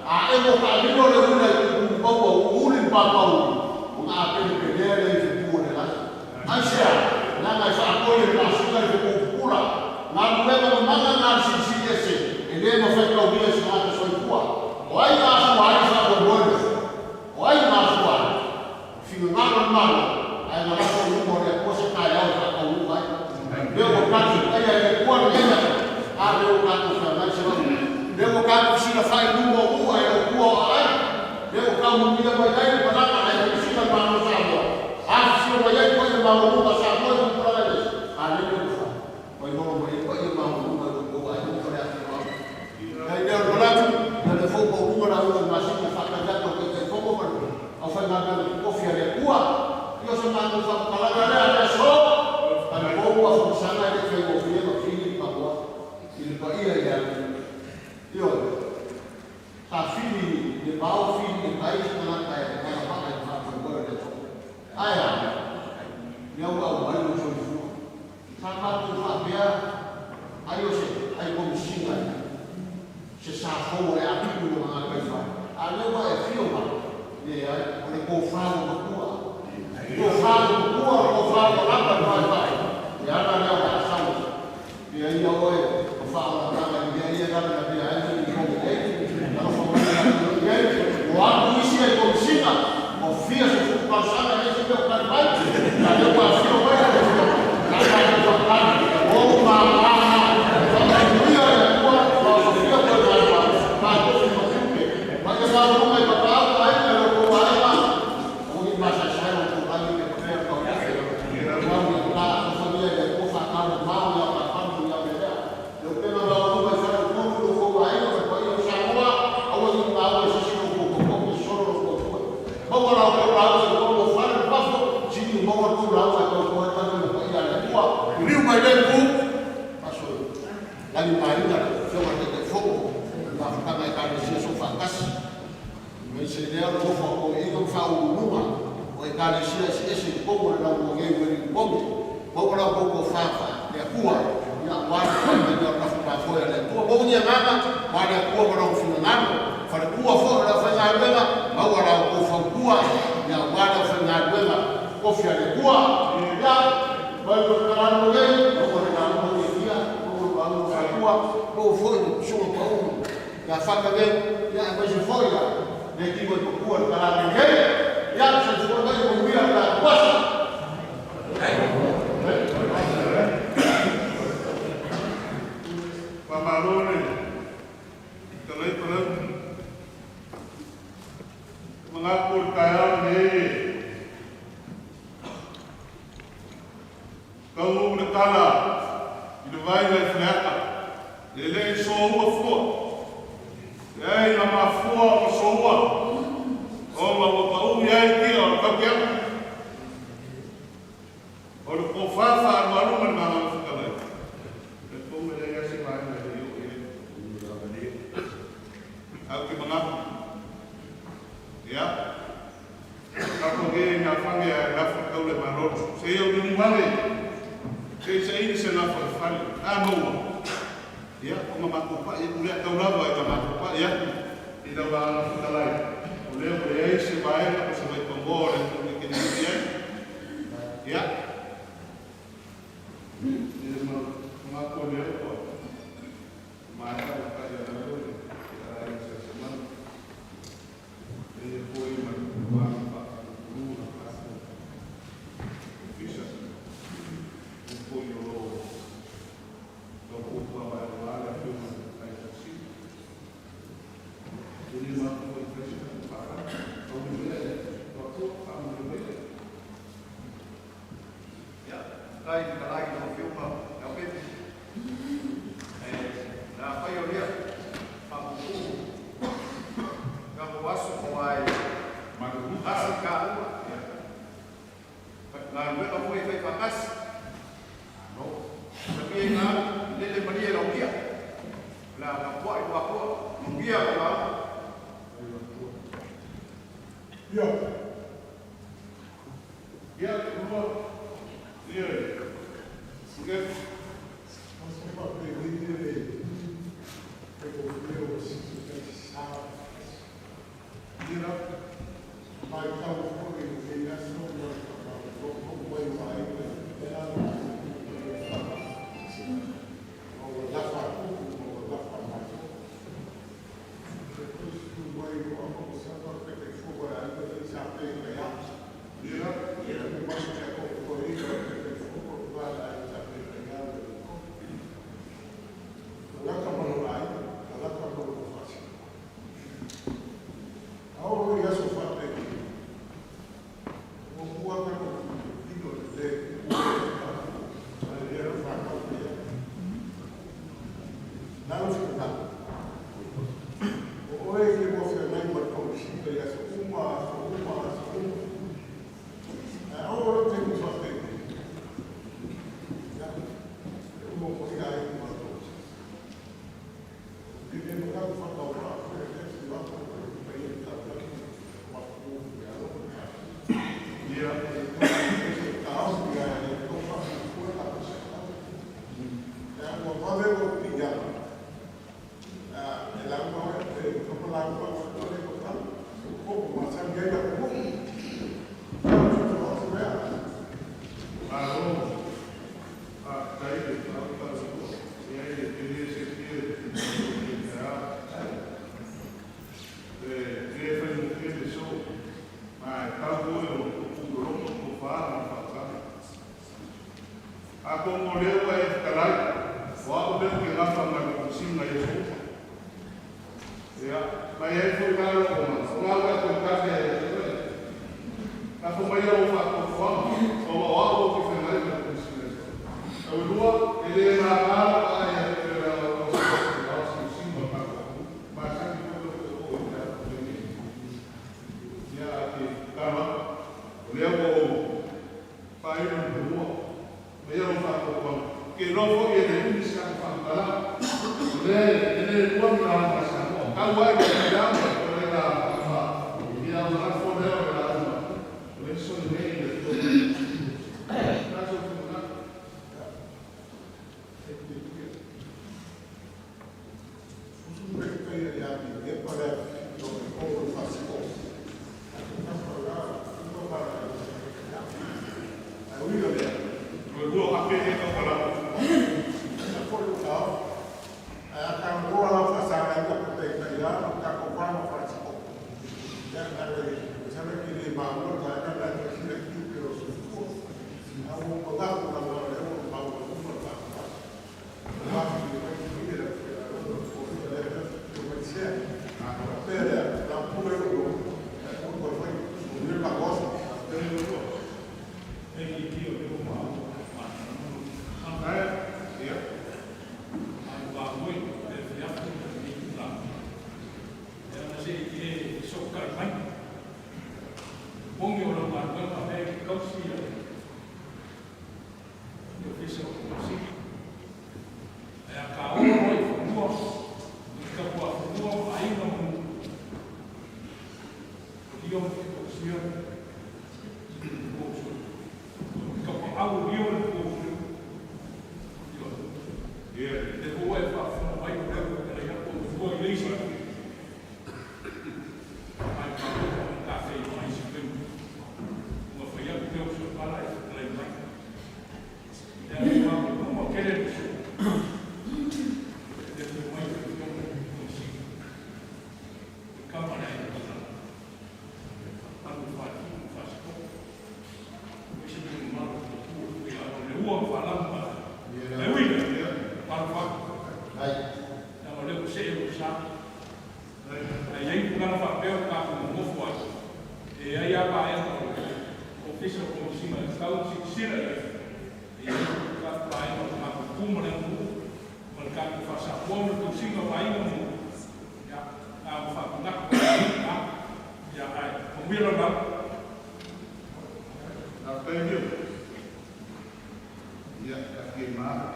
Speaker 5: A e mo ka lino le una i kuku papa o uli papa o. O ngā pene penere i te kua le lai. Ai sea, nā ngai whaakoi le nasuka i te kukura. Ngā kuweka mo manga ngā sisi ese. E le mo whekau bia si ngā te soifua. O ai ngā fua ai whako moe. O ai ngā fua. Whina ngāna mana. Ai ngā rako i umo le kose kai au whakau umu ai. Leo o kati, ai ai e kua le ena. A leo kato whanai se wau. Leo o kato sina whai umo u ai o kua o ai. Leo o kau mumia mai ai le panaka ai o sina mano Samoa. A sina mai ai koe Maualuga Samoa i kura le. A leo o wha. Oi nono mai koe Maualuga i kua ai o kore ati wau. Ai leo o latu, na le fōko unga na unga masina whakajata o te fōko manu. Au whai ngā kofia le kua. Io se manu whakalaga lea le so. Ana kōku a whakasanga e te whai kofia ma whini i pakua. I le pa ia i anu. Io, ta whini, le pao whini, le paisi manaka e kai a whaka i whakawara le so. Ai a, miau au mai o so i fua. Sa matu whapea, ai o se, ai Komesina i. Se sa fōu e a piku no mga kai whai. A lewa e whio ma, le ai, o le kōwhāu ma kua. Kōwhāu ma kua, kōwhāu ma lapa no ai whai. Le ana leo ka asau. Le ai a oe, o whāu na tanga i le ai a gana na pia ai i kongi ei. Nano whamana i ei. O aku isi ai Komesina, o whia se whukupasanga e se meo kari mai. Na leo ka whio mai a le whio. Na kai o whakani. O ma maa. Whakaimuia e kua, whakaimuia koe mai wa. Maa kofi ma kuke. Ma ke whāu runga i papau, ai ka lo kua ai ma. O ni masa sai o kua ai me kofea kau kafe. Wau ni kula, o whamia e kofa kama mau ia ka whamu ia me lea. Leo pena Maualuga i whara kuku lo kua ai o kua i o Samoa, awa i ngā ua se sino koko koko i soro lo kua kua. Maua rau kua rau e koko whare pafo, sini maua tu rau e kua kua tanu le kua i ale kua. Riu mai le ku, paso lani maringa le whionga te whoko, ma whakanga i kāne sia so whakasi. Mai se lea lo ofa o e ngam whau unuma, o e kāne sia si ese i koko le rau o ngei weri kongi. Maua rau koko whawha, le kua, ia wāna kai mai ia rafu pāwhoia le kua. Mauni a ngana, wāne a kua marau whina ngano, whare kua whoa la whainga ruenga, maua rau ko whau kua, ia wāna whainga ruenga, kofia le kua, ia, mai ko karano ngei, maua le ngā mua e kia, maua rau whai kua, maua whoi, sunga paunu, ia whaka ngei, ia mai se whoia, le kiwa i kua le karano ngei, ia se whoi ngei o mia la kuasa.
Speaker 3: Pamarone, talai, mga pulkaya ni Kau na kala, ina vai na fleca, ele so uma fua. Ei, na mafua o soa. O ma o pau ia ki o ka kia. O le ko fa fa malu man ma ma ka le. Le ko me le ya se vai na le o ele. Au ki manga. Ya. Ka ko ge na fange na fa ka le marot. Se yo ni male. Se ini se na fa fa. Ah no. Ya, kung mamakupa, ulit daw lang ay mamakupa, ya. Ila ba ang nafutalay. Ulit, si bayan ako sa may pangol, at kung ikinigyan. Ya. Ila mga kulero po. Mata, kaya na rin. Kaya rin sa saman. Ila po yung magpapang pagkakulong ng kaso. Bisa. Ila po yung
Speaker 4: Đây là like của phim mà kéo bên là quay đầu điện bằng cụ gặp quá số ngoài mà cũng đã sinh cả là người ta vui phải phản cách tapi na dia beri orang dia lah buat itu aku dia lah
Speaker 3: ya dia rumah dia sudah masih pakai video dia mai tahu kau ini dia semua kau boleh main Akan gua langsung sana itu kita
Speaker 2: au rio le ko te hoa e whawhuna mai o reu e rei hapo o fua i leisa. Mai whakoko o ka whei mai si pēu. Ua whai aku teo so pala e whakalei mai. E a rei whapo o mo kere ni so. E te mai o teo o si. E kamana e kata. Anu whaki o whasiko. O si teo maro o tua e a o le ua whalamba. E uina. Now, let us say it was a young man of a bell cap and move was a Yaba official Komesina Maualuga. A got by a woman and move, but got to pass a woman to sing a wine move. Yeah, I'm not yeah, I'm here about.
Speaker 6: Thank you. Ya, que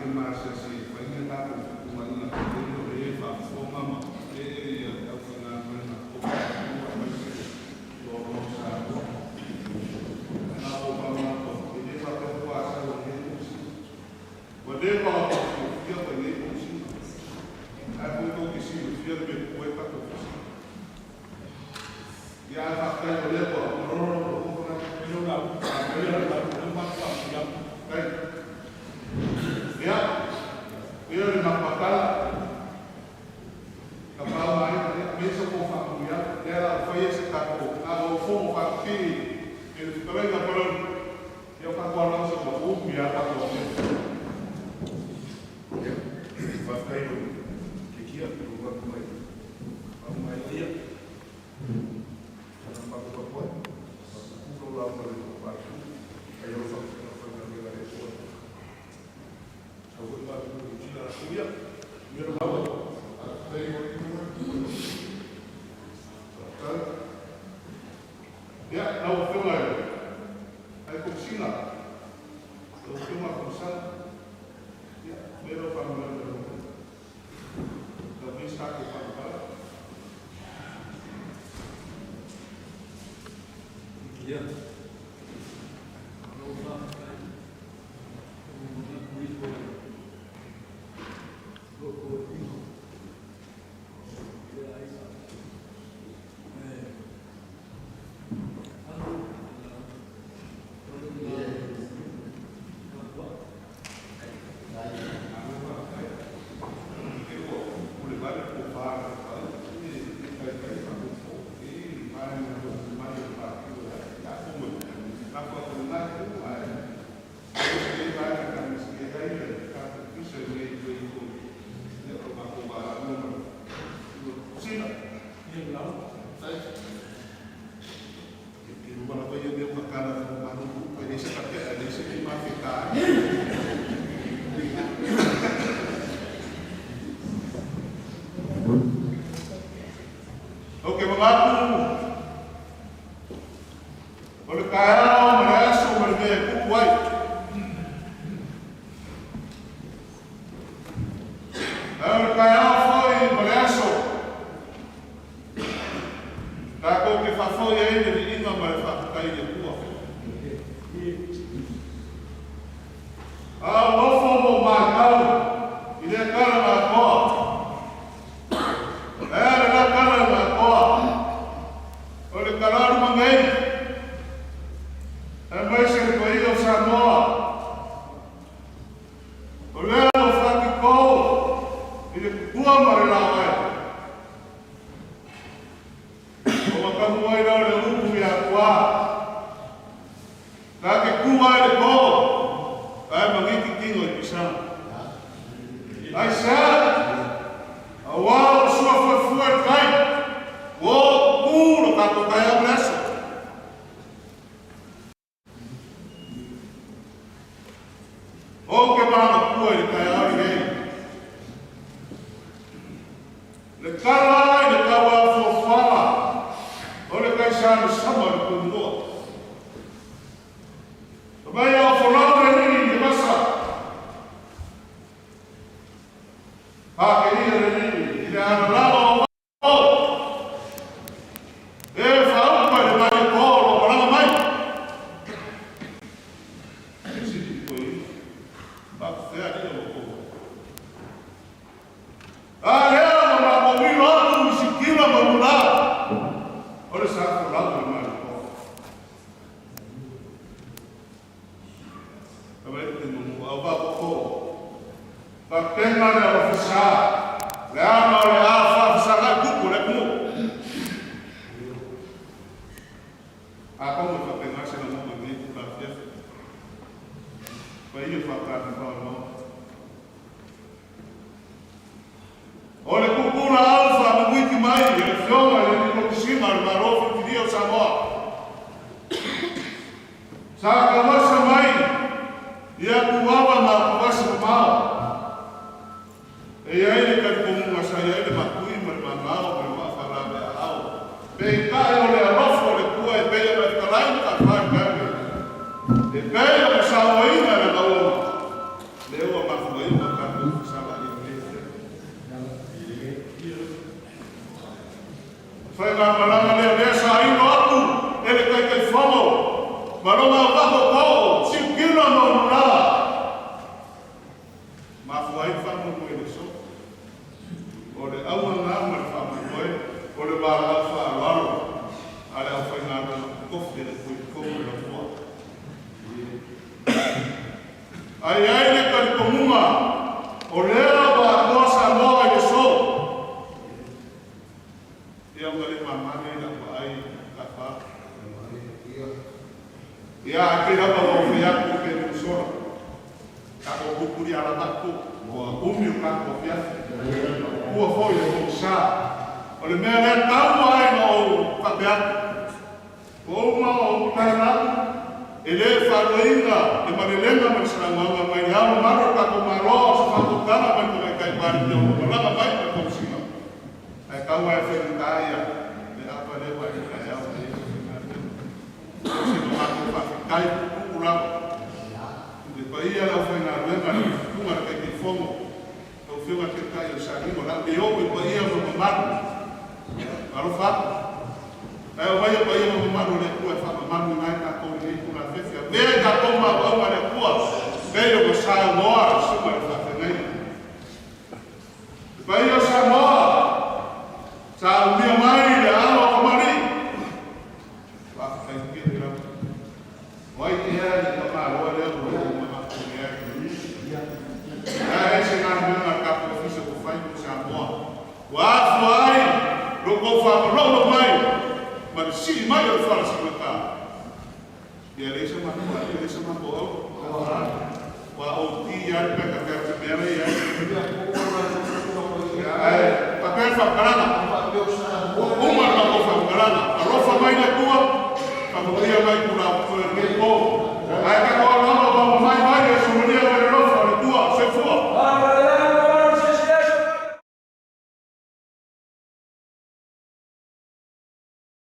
Speaker 6: más así, fue en el lado de una de la forma de la Pakistan dia moko. Leo mama mawili watu mshikira mamula. Ole sasa lazo mali. Kama ile mungu au bako. Pakistan na ofisa. Leo ole afa ofisa kuku le kumu. Apa mau Pakistan sana mau beli tu Pakistan. Paio Pakistan no. Ole kukula alfa na wiki mai ya fiona le Komesina Maualuga video Samoa. Saka masa mai ya kuwawa na kuwasa mao. E aí que como saya ele makui mermangao mermafala be ao. Be kai ole alofo le kua e be le kalai ka fai kare. E be le Sauniga na kaua. Leo mafui ma ka sala ni. Foi na malanga le desa aí no atu ele kai fomo. Malonga bajo ko sikila no na. Mafui fa mo ele so. Ole awa na ma fa mo ole ba la fa laro. Ale au foi na kofi le ko le fo. Ai le kai komuma. Ole ba ko Samoa le so. Ia ngale mama ni na ai kafa. Ia akira ba o fia ku ke sora. Ka ko bukuri ala bakku. Wa umi ka ko fia. Ku foi o sa. Ole me le tau ai no papia. O ma o kana. Ele Sauniga e manelenga msanga mai hao maro ka ko maro sa ko kana ba ko kai ba ni o la ba bai ko sino. Ai ka wa fe ndaya le apa le wa ni ka ya o ni. Sino ma ko fa kai ku la. De paia la fe na lenga ku ma ka ki fomo. O fe wa ke kai o sa ni mo la be o ko paia mo ma. Aro fa. Ai o vai mo ma le ku fa ma ni mai ka ko ni ku la fe fe. Vega toma o le ku. Veio ko sa Samoa suma fa fe nei. Paia Samoa. Sauniga mai le alo komari. Wa kai ki le. Wai ki ya ni kama ro le ko ma ko ya. Ya ese na na ka ko fise ko fai ko Samoa. Wa foi ro ko fa ro mai. Ma si mai o fa si ka. Ya le se ma ko wa o ti ya ka ka ka mere ya. Ya papel fa karana. Uma na ko fa karana. Arofa mai na tua. Ka mo ia mai kula ko ke ko. Ai ka ko no mai mai e sumunia ko rofa le tua se fua.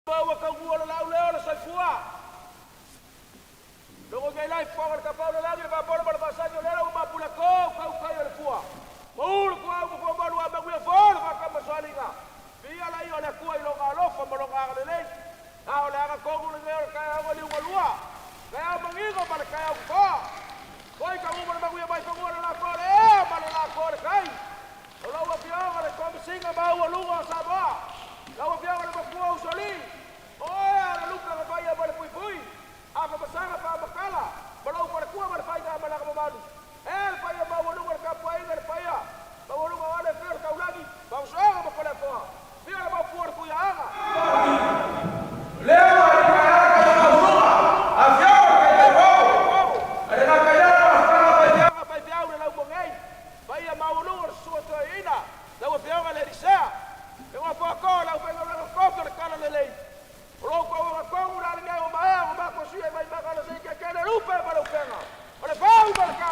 Speaker 7: Bawa ka gua la le se fua. Luego que lai fora ka pa la le va por pasaje le uma pula ko ka le fua. Mur ko ko malu ama ku for va ka Sauniga. Via la io le ku i lo galo fa mo lo ga le. Ah le ga ko le ka wa li walua. Ka mangigo para ka ko. Koi ka mo ma ku mai ko la ko le ma la ko le kai. Lo wa pia le Komesina Maualuga Samoa. La wa pia le ku usoli. Oya la luka ka vai ba le pui. Apa pasanga pa makala. Balau para ku ma fa ga ma la ka malu. El paya Maualuga ka pa inga paya. Maualuga wale fer ka ulagi. Ba usoga ma pala ko. Via ba por ku ya aga. Leo ni ka ya Maualuga. Afia ka ya ko. Ada ka ya pa pa ya ula la mongai. Paya Maualuga suoto ina. La wa pia le risa. E wa pa ko la pa la ko ka kala le le. Ro ko ko ula ni o ma ko sui mai ba ka le se ke le rupe pa lo pena. Ole fa u ba ka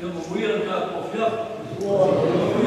Speaker 8: Yo me voy a dar confianza.